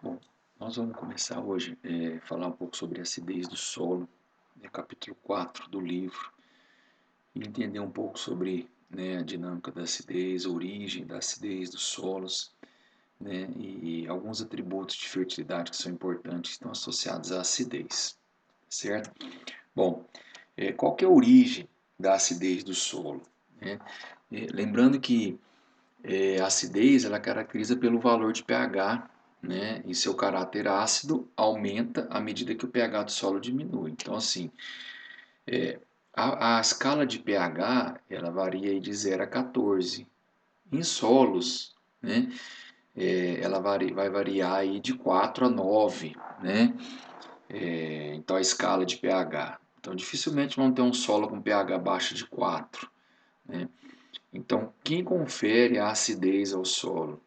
Bom, nós vamos começar hoje falar um pouco sobre a acidez do solo, capítulo 4 do livro, e entender um pouco sobre, a dinâmica da acidez, a origem da acidez dos solos, e alguns atributos de fertilidade que são importantes, que estão associados à acidez, certo? Bom, qual que é a origem da acidez do solo? né? Lembrando que a acidez ela caracteriza pelo valor de pH, e seu caráter ácido aumenta à medida que o pH do solo diminui. Então, assim, a escala de pH ela varia aí de 0 a 14. Em solos, ela vai variar aí de 4 a 9, então a escala de pH. Então, dificilmente vão ter um solo com pH abaixo de 4. Então, quem confere a acidez ao solo?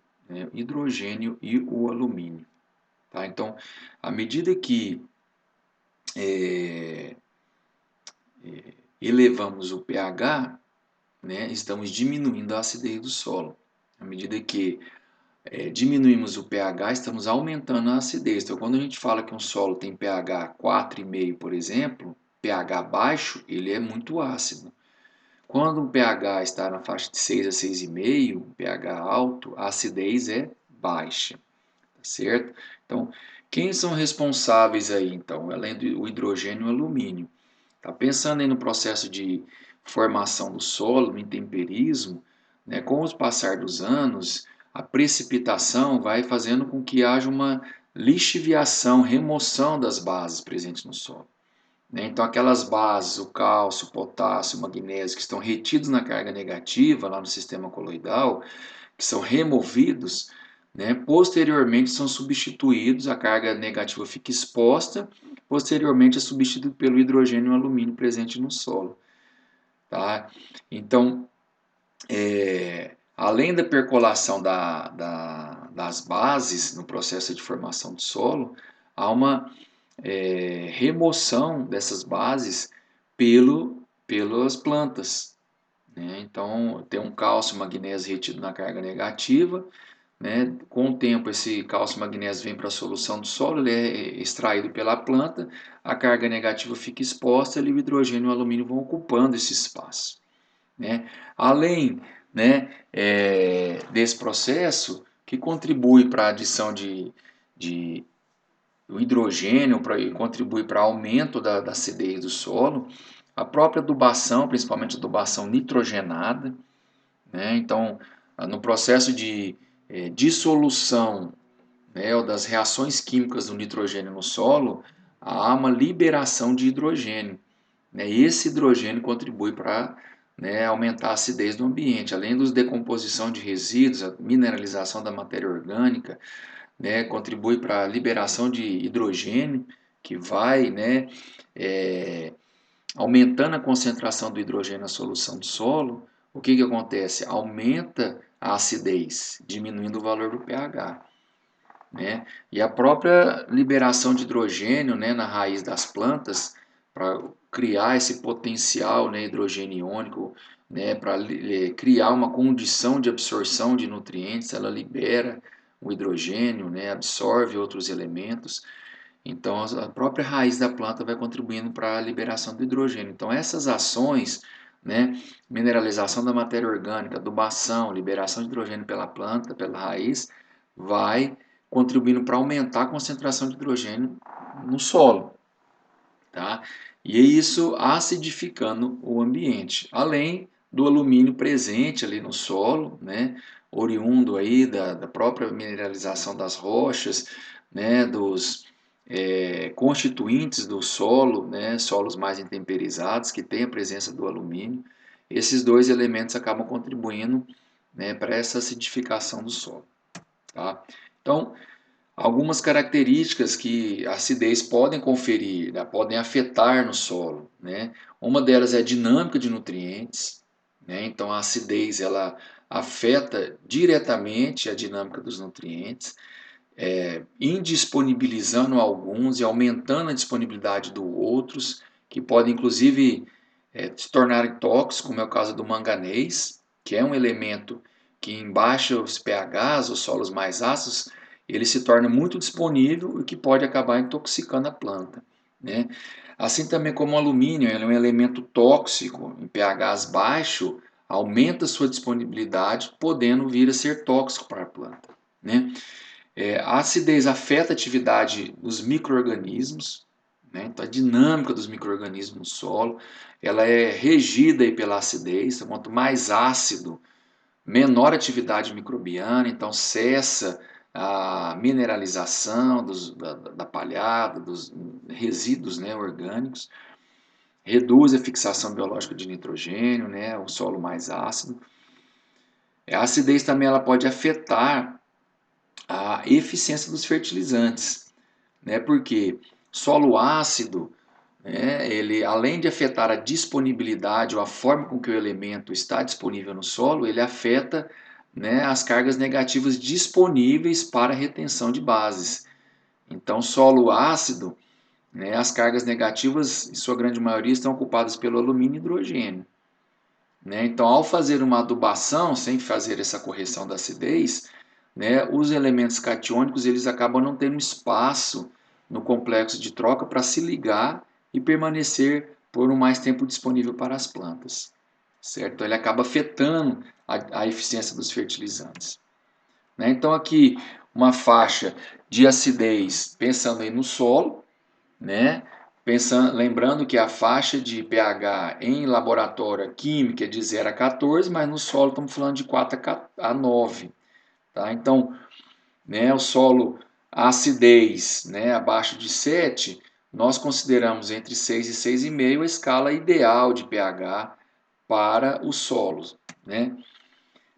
O hidrogênio e o alumínio. Tá? Então, à medida que é, elevamos o pH, estamos diminuindo a acidez do solo. À medida que diminuímos o pH, estamos aumentando a acidez. Então, quando a gente fala que um solo tem pH 4,5, por exemplo, pH baixo, ele é muito ácido. Quando o pH está na faixa de 6 a 6,5, pH alto, a acidez é baixa, tá certo? Então, quem são responsáveis aí, então, além do hidrogênio e o alumínio? Tá pensando aí no processo de formação do solo, no intemperismo, com o passar dos anos, a precipitação vai fazendo com que haja uma lixiviação, remoção das bases presentes no solo. Então, aquelas bases, o cálcio, o potássio, o magnésio, que estão retidos na carga negativa, lá no sistema coloidal, que são removidos, posteriormente são substituídos, a carga negativa fica exposta, posteriormente é substituído pelo hidrogênio e o alumínio presente no solo. Tá? Então, além da percolação das bases no processo de formação do solo, há uma remoção dessas bases pelas plantas. Então, tem um cálcio e magnésio retido na carga negativa. Com o tempo, esse cálcio e magnésio vem para a solução do solo, ele é extraído pela planta, a carga negativa fica exposta e o hidrogênio e o alumínio vão ocupando esse espaço. Além desse processo, que contribui para a adição de o hidrogênio contribui para aumento da acidez do solo, a própria adubação, principalmente a adubação nitrogenada, então no processo de dissolução, ou das reações químicas do nitrogênio no solo, há uma liberação de hidrogênio. Esse hidrogênio contribui para aumentar a acidez do ambiente, além da decomposição de resíduos, a mineralização da matéria orgânica, contribui para a liberação de hidrogênio, que vai é, aumentando a concentração do hidrogênio na solução do solo. O que acontece? Aumenta a acidez, diminuindo o valor do pH. E a própria liberação de hidrogênio na raiz das plantas, para criar esse potencial hidrogênio iônico, para criar uma condição de absorção de nutrientes, ela libera o hidrogênio, absorve outros elementos. Então, a própria raiz da planta vai contribuindo para a liberação do hidrogênio. Então, essas ações, mineralização da matéria orgânica, adubação, liberação de hidrogênio pela planta, pela raiz, vai contribuindo para aumentar a concentração de hidrogênio no solo. Tá? E isso acidificando o ambiente, além do alumínio presente ali no solo, oriundo aí da própria mineralização das rochas, dos constituintes do solo, solos mais intemperizados, que tem a presença do alumínio. Esses dois elementos acabam contribuindo para essa acidificação do solo. Tá? Então, algumas características que a acidez podem conferir, podem afetar no solo. Uma delas é a dinâmica de nutrientes. Então, a acidez ela afeta diretamente a dinâmica dos nutrientes, indisponibilizando alguns e aumentando a disponibilidade de outros, que podem inclusive se tornarem tóxicos, como é o caso do manganês, que é um elemento que em baixos pHs, os solos mais ácidos, ele se torna muito disponível, o que pode acabar intoxicando a planta, né? Assim também como o alumínio, ele é um elemento tóxico em pHs baixo, aumenta sua disponibilidade, podendo vir a ser tóxico para a planta, né? A acidez afeta a atividade dos micro-organismos, né? Então a dinâmica dos micro-organismos no solo, ela é regida aí pela acidez, então, quanto mais ácido, menor atividade microbiana, então cessa a mineralização da palhada, dos resíduos, né, orgânicos, reduz a fixação biológica de nitrogênio, né, o solo mais ácido. A acidez também ela pode afetar a eficiência dos fertilizantes, né, porque solo ácido, né, ele além de afetar a disponibilidade ou a forma com que o elemento está disponível no solo, ele afeta, né, as cargas negativas disponíveis para a retenção de bases. Então, solo ácido, né, as cargas negativas, em sua grande maioria, estão ocupadas pelo alumínio e hidrogênio, né? Então, ao fazer uma adubação, sem fazer essa correção da acidez, né, os elementos catiônicos eles acabam não tendo espaço no complexo de troca para se ligar e permanecer por um mais tempo disponível para as plantas, certo? Então, ele acaba afetando a eficiência dos fertilizantes, né? Então, aqui uma faixa de acidez, pensando aí no solo, né? Pensando, lembrando que a faixa de pH em laboratório química é de 0 a 14, mas no solo estamos falando de 4 a 9. Tá? Então, né, o solo, a acidez, né, abaixo de 7, nós consideramos entre 6 e 6,5 a escala ideal de pH para os solos. Né?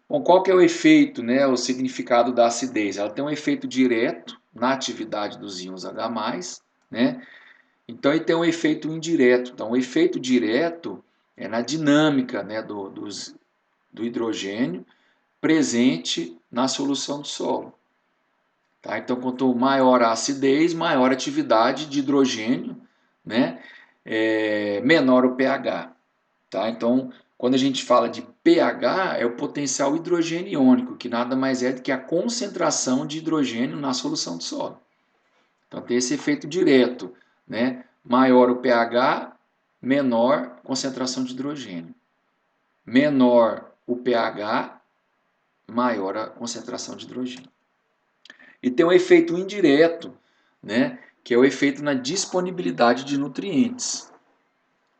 Bom, qual que é o efeito, né, o significado da acidez? Ela tem um efeito direto na atividade dos íons H+, né? Então ele tem um efeito indireto. Então o efeito direto é na dinâmica, né, do hidrogênio presente na solução do solo. Tá? Então quanto maior a acidez, maior a atividade de hidrogênio, né, menor o pH. Tá? Então quando a gente fala de pH, é o potencial hidrogênio iônico, que nada mais é do que a concentração de hidrogênio na solução do solo. Então tem esse efeito direto, né? Maior o pH, menor concentração de hidrogênio. Menor o pH, maior a concentração de hidrogênio. E tem um efeito indireto, né? Que é o efeito na disponibilidade de nutrientes.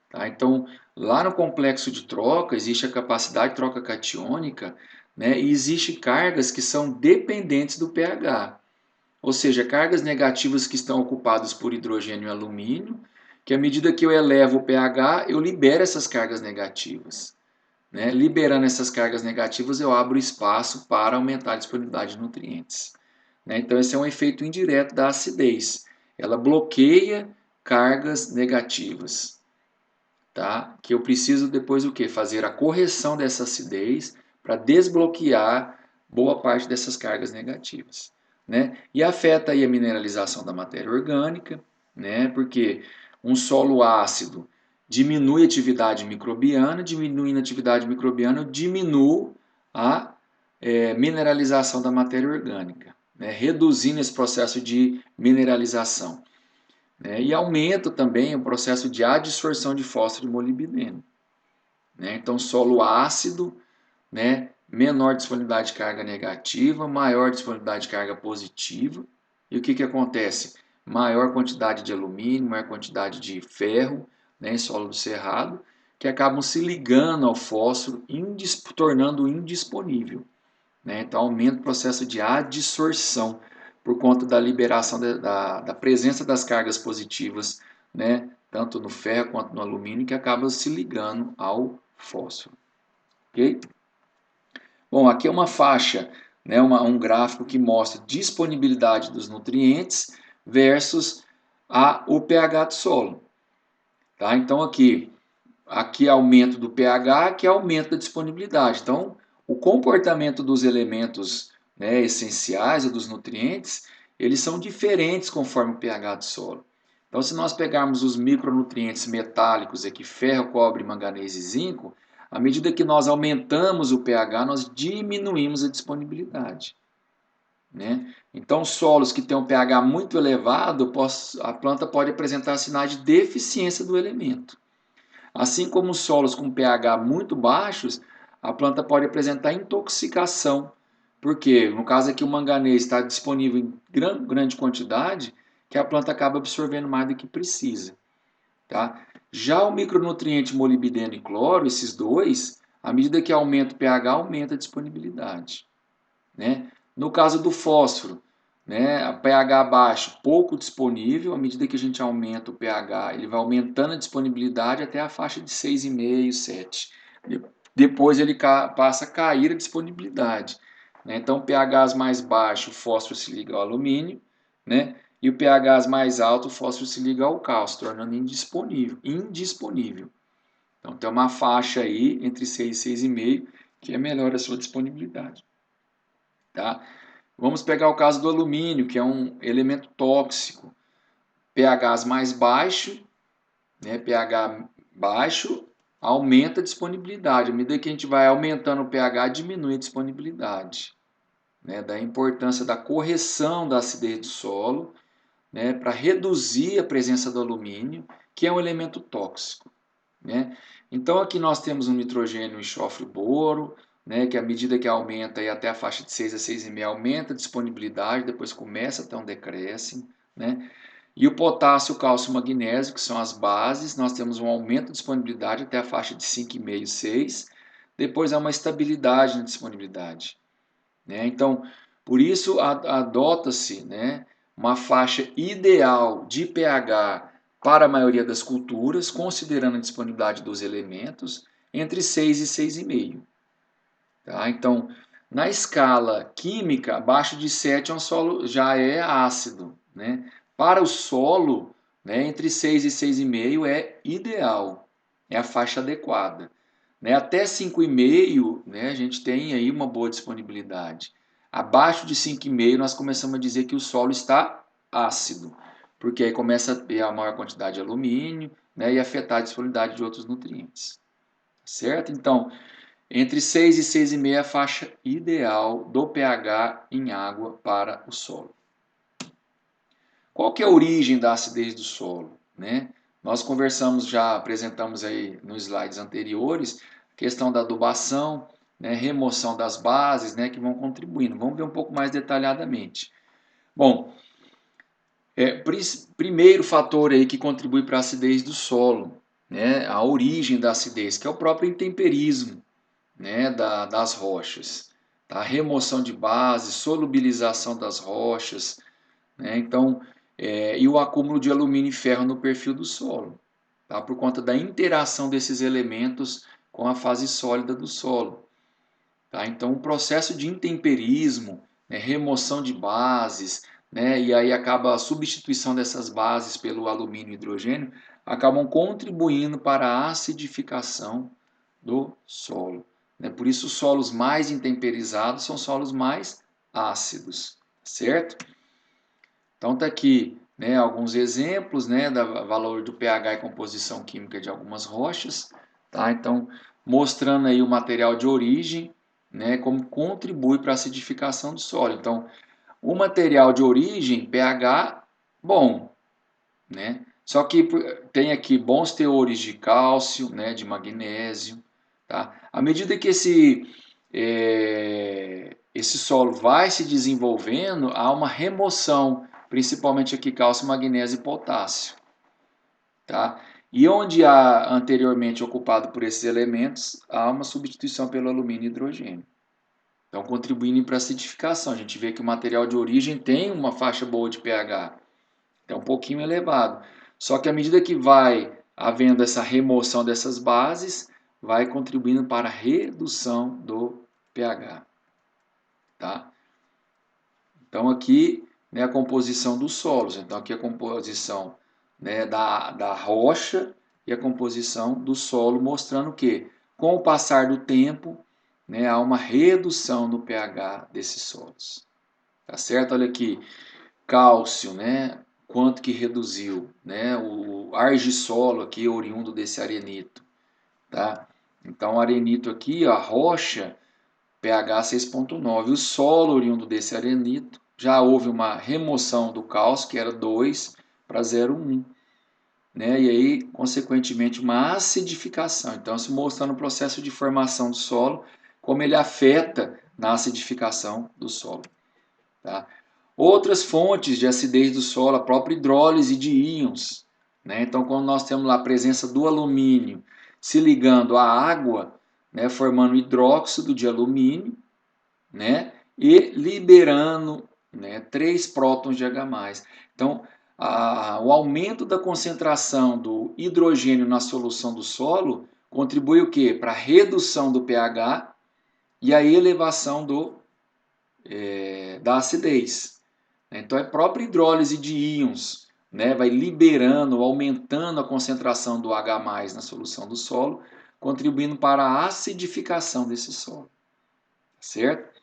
Tá? Então, lá no complexo de troca, existe a capacidade de troca catiônica, né? E existem cargas que são dependentes do pH. Ou seja, cargas negativas que estão ocupadas por hidrogênio e alumínio, que à medida que eu elevo o pH, eu libero essas cargas negativas. Né? Liberando essas cargas negativas, eu abro espaço para aumentar a disponibilidade de nutrientes. Né? Então, esse é um efeito indireto da acidez. Ela bloqueia cargas negativas. Tá? Que eu preciso depois o quê? Fazer a correção dessa acidez para desbloquear boa parte dessas cargas negativas. Né? E afeta aí a mineralização da matéria orgânica, né? Porque um solo ácido diminui a atividade microbiana, diminuindo a atividade microbiana, eu diminuo a mineralização da matéria orgânica, né? Reduzindo esse processo de mineralização. Né? E aumenta também o processo de adsorção de fósforo e molibdênio. Né? Então, solo ácido, né? Menor disponibilidade de carga negativa, maior disponibilidade de carga positiva. E o que acontece? Maior quantidade de alumínio, maior quantidade de ferro, né, em solo do cerrado, que acabam se ligando ao fósforo, tornando indisponível. Né? Então aumenta o processo de adsorção por conta da liberação da presença das cargas positivas, né? Tanto no ferro quanto no alumínio, que acaba se ligando ao fósforo. Ok? Bom, aqui é uma faixa, né, um gráfico que mostra disponibilidade dos nutrientes versus o pH do solo. Tá? Então aqui é aumento do pH, aqui é aumento da disponibilidade. Então, o comportamento dos elementos, né, essenciais ou dos nutrientes, eles são diferentes conforme o pH do solo. Então, se nós pegarmos os micronutrientes metálicos aqui, ferro, cobre, manganês e zinco, à medida que nós aumentamos o pH, nós diminuímos a disponibilidade. Né? Então, solos que têm um pH muito elevado, a planta pode apresentar sinais de deficiência do elemento. Assim como solos com pH muito baixos, a planta pode apresentar intoxicação, porque no caso aqui o manganês está disponível em grande quantidade, que a planta acaba absorvendo mais do que precisa. Tá? Já o micronutriente molibdeno e cloro, esses dois, à medida que aumenta o pH, aumenta a disponibilidade. Né? No caso do fósforo, né, a pH baixo, pouco disponível, à medida que a gente aumenta o pH, ele vai aumentando a disponibilidade até a faixa de 6,5, 7. Depois ele passa a cair a disponibilidade. Né? Então, pHs mais baixo, o fósforo se liga ao alumínio, né? E o pHs mais alto, o fósforo se liga ao cálcio, tornando indisponível. Então, tem uma faixa aí entre 6 e 6,5 que é melhor a sua disponibilidade. Tá? Vamos pegar o caso do alumínio, que é um elemento tóxico. pHs mais baixo, né, pH baixo, aumenta a disponibilidade. À medida que a gente vai aumentando o pH, diminui a disponibilidade. Né, da importância da correção da acidez do solo, né, para reduzir a presença do alumínio, que é um elemento tóxico. Né? Então aqui nós temos um nitrogênio, enxofre, boro, né, que à medida que aumenta e até a faixa de 6 a 6,5 aumenta a disponibilidade, depois começa a ter um decréscimo. Né? E o potássio, cálcio e magnésio, que são as bases, nós temos um aumento de disponibilidade até a faixa de 5,5, 6, depois há uma estabilidade na disponibilidade. Né? Então, por isso adota-se, né, uma faixa ideal de pH para a maioria das culturas, considerando a disponibilidade dos elementos, entre 6 e 6,5. Tá? Então, na escala química, abaixo de 7 é um solo, já é ácido. Né? Para o solo, né, entre 6 e 6,5 é ideal, é a faixa adequada. Né? Até 5,5, né, a gente tem aí uma boa disponibilidade. Abaixo de 5,5 nós começamos a dizer que o solo está ácido, porque aí começa a ter a maior quantidade de alumínio, né, e afetar a disponibilidade de outros nutrientes. Certo? Então, entre 6 e 6,5 é a faixa ideal do pH em água para o solo. Qual que é a origem da acidez do solo? Né? Nós conversamos, já apresentamos aí nos slides anteriores, a questão da adubação, né, remoção das bases, né, que vão contribuindo. Vamos ver um pouco mais detalhadamente. Bom, primeiro fator aí que contribui para a acidez do solo, né, a origem da acidez, que é o próprio intemperismo, né, das rochas. Tá? Remoção de bases, solubilização das rochas, né? Então, e o acúmulo de alumínio e ferro no perfil do solo, tá? Por conta da interação desses elementos com a fase sólida do solo. Tá? Então, o processo de intemperismo, né, remoção de bases, né, e aí acaba a substituição dessas bases pelo alumínio e hidrogênio, acabam contribuindo para a acidificação do solo. Né? Por isso, os solos mais intemperizados são solos mais ácidos, certo? Então está aqui, né, alguns exemplos, né, do valor do pH e composição química de algumas rochas. Tá? Então, mostrando aí o material de origem, né, como contribui para a acidificação do solo. Então, o material de origem, pH, bom, né? Só que tem aqui bons teores de cálcio, né, de magnésio. Tá? À medida que esse solo vai se desenvolvendo, há uma remoção, principalmente aqui cálcio, magnésio e potássio. Tá? E onde há anteriormente ocupado por esses elementos, há uma substituição pelo alumínio e hidrogênio. Então, contribuindo para a acidificação. A gente vê que o material de origem tem uma faixa boa de pH, é um pouquinho elevado. Só que à medida que vai havendo essa remoção dessas bases, vai contribuindo para a redução do pH. Tá? Então aqui, né, a composição dos solos. Então aqui a composição, né, da rocha e a composição do solo, mostrando que com o passar do tempo, né, há uma redução no pH desses solos. Tá certo? Olha aqui, cálcio, né? Quanto que reduziu, né? O argissolo aqui, oriundo desse arenito, tá? Então, o arenito aqui, a rocha, pH 6,9. O solo oriundo desse arenito, já houve uma remoção do cálcio, que era 2 para 0,1. Né? E aí, consequentemente, uma acidificação. Então, se mostrando o processo de formação do solo, como ele afeta na acidificação do solo. Tá? Outras fontes de acidez do solo, a própria hidrólise de íons. Né? Então, quando nós temos lá a presença do alumínio se ligando à água, né, formando hidróxido de alumínio, né, e liberando, né, 3 prótons de H+. Então, o aumento da concentração do hidrogênio na solução do solo contribui o quê? Para a redução do pH e a elevação da acidez. Então, é a própria hidrólise de íons, né, vai liberando, aumentando a concentração do H+ na solução do solo, contribuindo para a acidificação desse solo. Certo?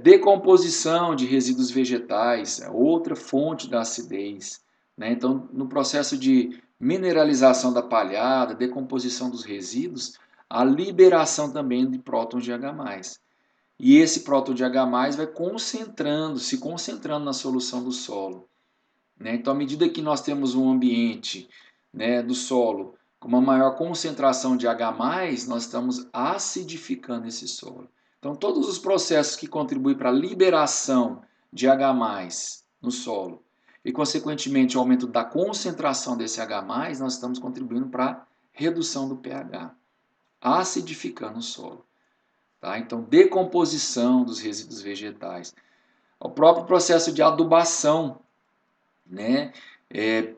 Decomposição de resíduos vegetais, outra fonte da acidez. Né? Então, no processo de mineralização da palhada, decomposição dos resíduos, a liberação também de prótons de H+. E esse próton de H+, vai se concentrando na solução do solo. Né? Então, à medida que nós temos um ambiente, né, do solo com uma maior concentração de H+, nós estamos acidificando esse solo. Então, todos os processos que contribuem para a liberação de H+ no solo e, consequentemente, o aumento da concentração desse H+, nós estamos contribuindo para a redução do pH, acidificando o solo. Tá? Então, decomposição dos resíduos vegetais. O próprio processo de adubação, né?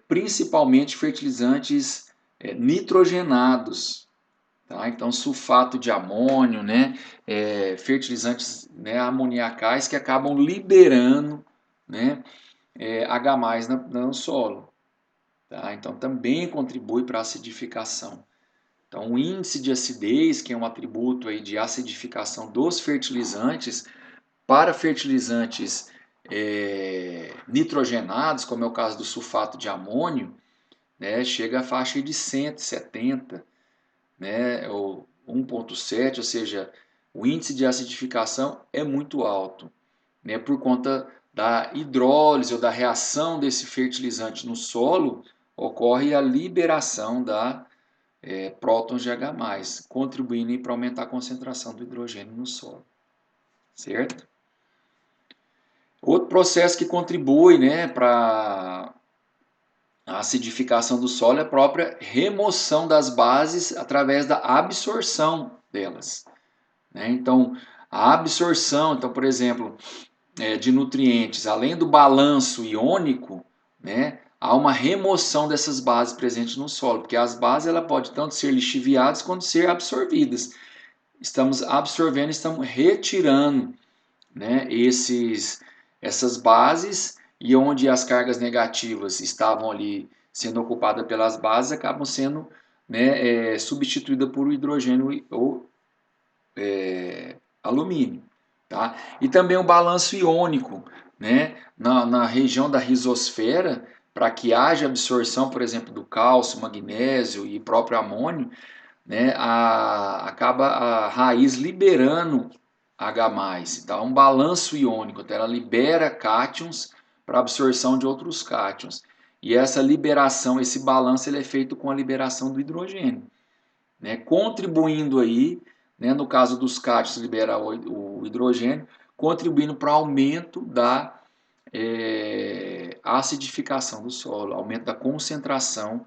Principalmente fertilizantes nitrogenados. Tá? Então, sulfato de amônio, né? Fertilizantes, né, amoniacais que acabam liberando, né, H+ no solo. Tá? Então, também contribui para a acidificação. Então, o índice de acidez, que é um atributo aí de acidificação dos fertilizantes, para fertilizantes nitrogenados, como é o caso do sulfato de amônio, né, chega à faixa de 170, né, ou 1,7, ou seja, o índice de acidificação é muito alto, né, por conta da hidrólise ou da reação desse fertilizante no solo, ocorre a liberação da prótons de H+, contribuindo para aumentar a concentração do hidrogênio no solo, certo? Outro processo que contribui, né, para a acidificação do solo é a própria remoção das bases através da absorção delas. Né? Então, a absorção, então, por exemplo, de nutrientes, além do balanço iônico, né, há uma remoção dessas bases presentes no solo, porque as bases ela pode tanto ser lixiviadas quanto ser absorvidas. Estamos absorvendo, estamos retirando, né, essas bases, e onde as cargas negativas estavam ali sendo ocupadas pelas bases, acabam sendo, né, substituídas por hidrogênio ou alumínio. Tá? E também o balanço iônico, né, na região da rizosfera, para que haja absorção, por exemplo, do cálcio, magnésio e próprio amônio, né, acaba a raiz liberando H+, então, um balanço iônico, então ela libera cátions para absorção de outros cátions. E essa liberação, esse balanço, ele é feito com a liberação do hidrogênio, né, contribuindo aí, né, no caso dos cátions libera o hidrogênio, contribuindo para o aumento da acidificação do solo, aumento da concentração,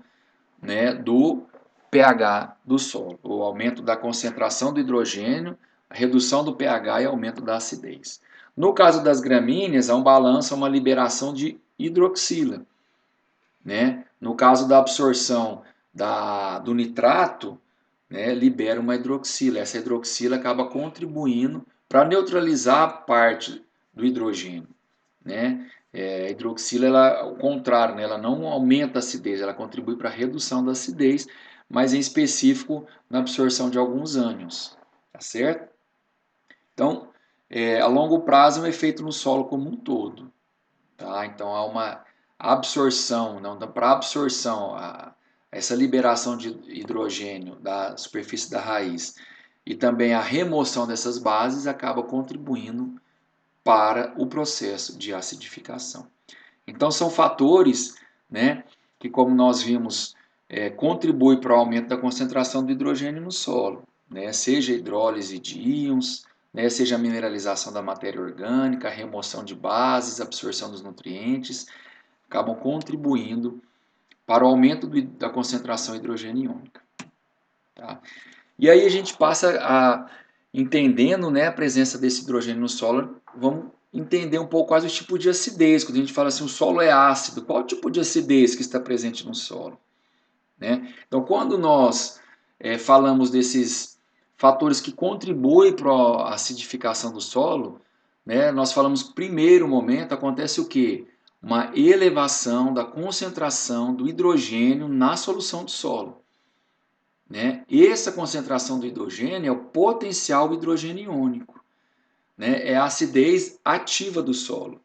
né, do pH do solo, o aumento da concentração do hidrogênio, a redução do pH e aumento da acidez. No caso das gramíneas, há um balanço, uma liberação de hidroxila. Né? No caso da absorção do nitrato, né, libera uma hidroxila. Essa hidroxila acaba contribuindo para neutralizar a parte do hidrogênio. Né? A hidroxila, ela, ao contrário, né, ela não aumenta a acidez, ela contribui para a redução da acidez, mas em específico na absorção de alguns ânions. Tá certo? Então, a longo prazo é um efeito no solo como um todo. Tá? Então, há uma absorção, não, para absorção, essa liberação de hidrogênio da superfície da raiz e também a remoção dessas bases acaba contribuindo para o processo de acidificação. Então são fatores, né, que, como nós vimos, contribuem para o aumento da concentração do hidrogênio no solo, né, seja a hidrólise de íons, né, seja a mineralização da matéria orgânica, a remoção de bases, a absorção dos nutrientes, acabam contribuindo para o aumento da concentração hidrogênio-iônica. Tá? E aí a gente passa a, entendendo, né, a presença desse hidrogênio no solo, vamos entender um pouco quais os tipos de acidez. Quando a gente fala assim, o solo é ácido, qual o tipo de acidez que está presente no solo? Né? Então, quando nós falamos desses fatores que contribuem para a acidificação do solo, né, nós falamos, primeiro momento, acontece o quê? Uma elevação da concentração do hidrogênio na solução do solo. Né? Essa concentração do hidrogênio é o potencial hidrogênio iônico, né? É a acidez ativa do solo.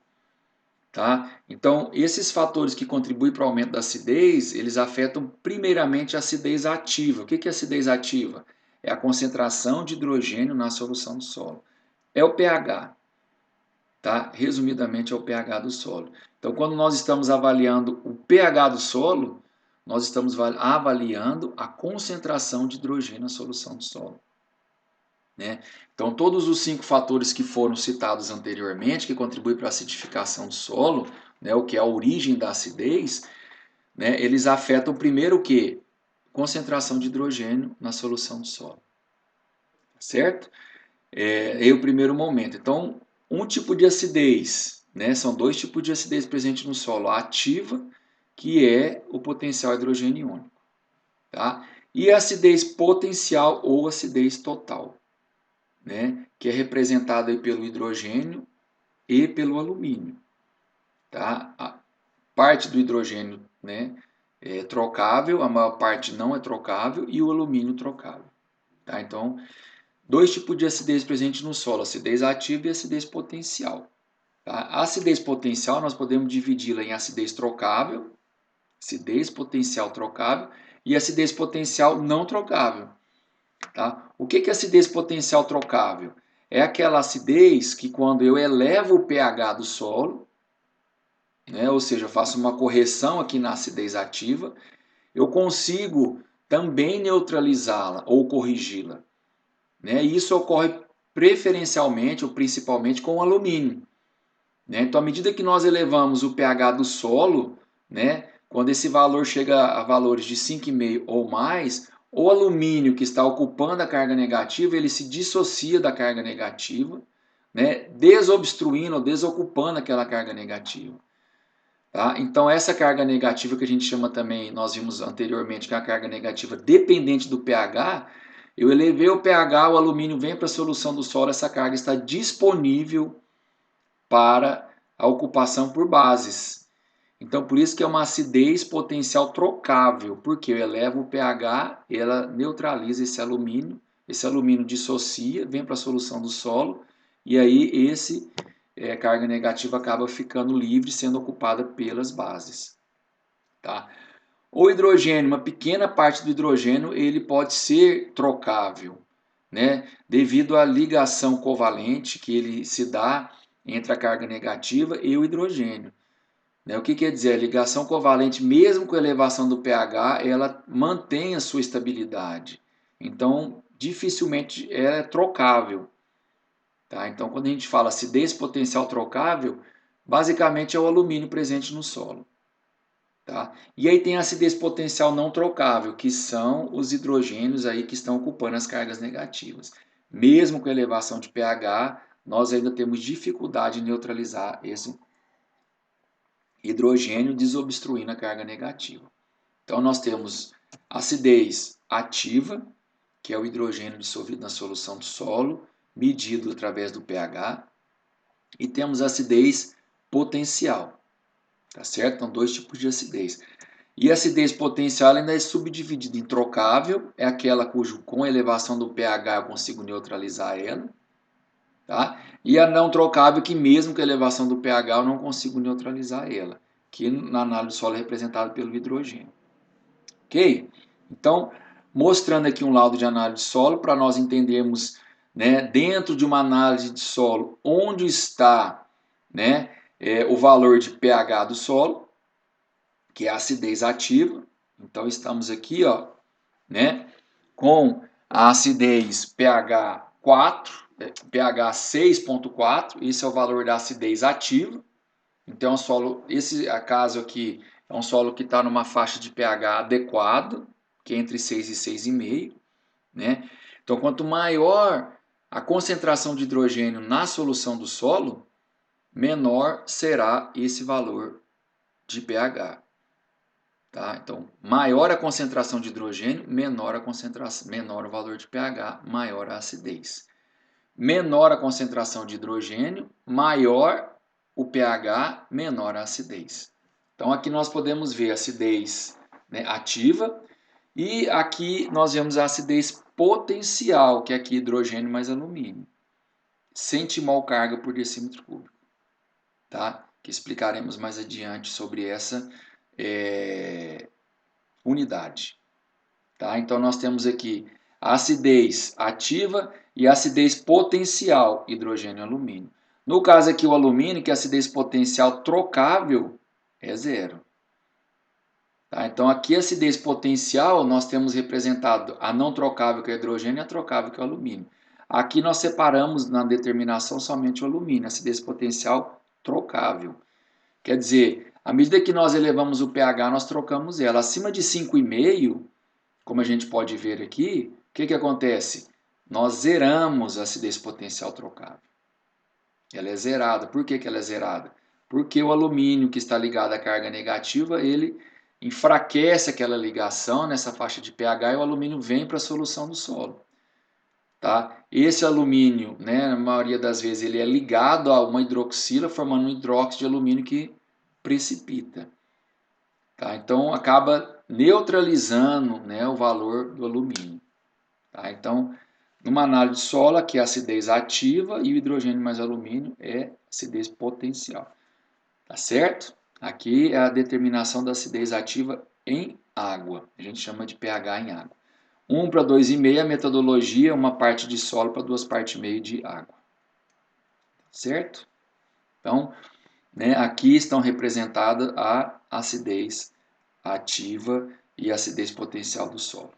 Tá? Então, esses fatores que contribuem para o aumento da acidez, eles afetam primeiramente a acidez ativa. O que é acidez ativa? É a concentração de hidrogênio na solução do solo. É o pH. Tá? Resumidamente, é o pH do solo. Então, quando nós estamos avaliando o pH do solo, nós estamos avaliando a concentração de hidrogênio na solução do solo. Né? Então, todos os 5 fatores que foram citados anteriormente, que contribuem para a acidificação do solo, né, o que é a origem da acidez, né, eles afetam primeiro o quê? Concentração de hidrogênio na solução do solo. Certo? É o primeiro momento. Então, um tipo de acidez, né, são 2 tipos de acidez presentes no solo. A ativa, que é o potencial hidrogênio iônico. Tá? E a acidez potencial ou acidez total, né, que é representada aí pelo hidrogênio e pelo alumínio. Tá? A parte do hidrogênio, né, é trocável, a maior parte não é trocável, e o alumínio trocável. Tá? Então, 2 tipos de acidez presentes no solo, acidez ativa e acidez potencial. Tá? A acidez potencial nós podemos dividi-la em acidez trocável, acidez potencial trocável e acidez potencial não trocável. Tá? O que é acidez potencial trocável? É aquela acidez que, quando eu elevo o pH do solo, né, ou seja, eu faço uma correção aqui na acidez ativa, eu consigo também neutralizá-la ou corrigi-la. Né? E isso ocorre preferencialmente ou principalmente com o alumínio. Né? Então, à medida que nós elevamos o pH do solo, né, quando esse valor chega a valores de 5,5 ou mais, o alumínio que está ocupando a carga negativa, ele se dissocia da carga negativa, né, desobstruindo ou desocupando aquela carga negativa. Tá? Então, essa carga negativa que a gente chama também, nós vimos anteriormente, que é a carga negativa dependente do pH, eu elevei o pH, o alumínio vem para a solução do solo, essa carga está disponível para a ocupação por bases. Então, por isso que é uma acidez potencial trocável, porque eu elevo o pH, ela neutraliza esse alumínio dissocia, vem para a solução do solo, e aí carga negativa acaba ficando livre, sendo ocupada pelas bases. Tá? O hidrogênio, uma pequena parte do hidrogênio, ele pode ser trocável, né? Devido à ligação covalente que ele se dá entre a carga negativa e o hidrogênio. Né? O que quer dizer? A ligação covalente, mesmo com elevação do pH, ela mantém a sua estabilidade. Então, dificilmente é trocável. Tá? Então, quando a gente fala acidez potencial trocável, basicamente é o alumínio presente no solo. Tá? E aí tem a acidez potencial não trocável, que são os hidrogênios aí que estão ocupando as cargas negativas. Mesmo com elevação de pH, nós ainda temos dificuldade em neutralizar esse hidrogênio desobstruindo a carga negativa. Então nós temos acidez ativa, que é o hidrogênio dissolvido na solução do solo, medido através do pH, e temos acidez potencial, tá certo? Então 2 tipos de acidez. E a acidez potencial ainda é subdividida em trocável, é aquela cujo com elevação do pH eu consigo neutralizar ela, tá? E a não trocável, que mesmo com elevação do pH eu não consigo neutralizar ela, que na análise do solo é representada pelo hidrogênio. Ok? Então, mostrando aqui um laudo de análise de solo para nós entendermos né, dentro de uma análise de solo onde está, né, o valor de pH do solo, que é a acidez ativa. Então estamos aqui, ó, né, com a acidez pH 4, pH 6,4, esse é o valor da acidez ativa. Então, esse caso aqui é um solo que está numa faixa de pH adequado, que é entre 6 e 6,5, né? Então, quanto maior a concentração de hidrogênio na solução do solo, menor será esse valor de pH. Tá? Então, maior a concentração de hidrogênio, menor o valor de pH, maior a acidez. Menor a concentração de hidrogênio, maior o pH, menor a acidez. Então aqui nós podemos ver a acidez, né, ativa, e aqui nós vemos a acidez potencial, que é aqui hidrogênio mais alumínio, 100 mol carga por decímetro cúbico. Tá? Que explicaremos mais adiante sobre essa unidade. Tá? Então nós temos aqui a acidez ativa e a acidez potencial, hidrogênio e alumínio. No caso aqui o alumínio, que é a acidez potencial trocável, é zero. Tá? Então aqui a acidez potencial nós temos representado a não trocável, que é o hidrogênio, e a trocável, que é o alumínio. Aqui nós separamos na determinação somente o alumínio, a acidez potencial trocável. Quer dizer, à medida que nós elevamos o pH, nós trocamos ela. Acima de 5,5, como a gente pode ver aqui, o que acontece? Nós zeramos a acidez potencial trocável. Ela é zerada. Por que ela é zerada? Porque o alumínio que está ligado à carga negativa, ele enfraquece aquela ligação nessa faixa de pH e o alumínio vem para a solução do solo. Tá? Esse alumínio, né, na maioria das vezes, ele é ligado a uma hidroxila, formando um hidróxido de alumínio que precipita. Tá? Então acaba neutralizando, né, o valor do alumínio. Tá? Então, numa análise de solo, aqui é a acidez ativa e o hidrogênio mais alumínio é acidez potencial. Tá certo? Aqui é a determinação da acidez ativa em água. A gente chama de pH em água. 1 para 2,5 a metodologia, uma parte de solo para 2 partes e meio de água. Certo? Então, né, aqui estão representadas a acidez ativa e a acidez potencial do solo.